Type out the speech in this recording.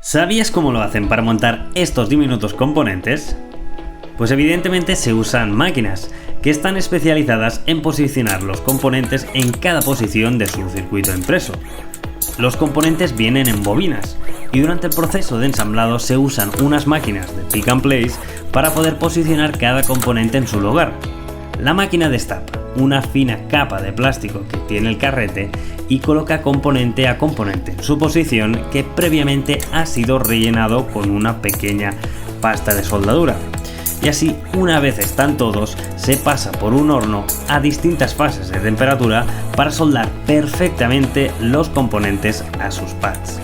¿Sabías cómo lo hacen para montar estos diminutos componentes? Pues evidentemente se usan máquinas que están especializadas en posicionar los componentes en cada posición de su circuito impreso. Los componentes vienen en bobinas y durante el proceso de ensamblado se usan unas máquinas de pick and place para poder posicionar cada componente en su lugar. La máquina destapa una fina capa de plástico que tiene el carrete y coloca componente a componente en su posición, que previamente ha sido rellenado con una pequeña pasta de soldadura. Y así, una vez están todos, se pasa por un horno a distintas fases de temperatura para soldar perfectamente los componentes a sus pads.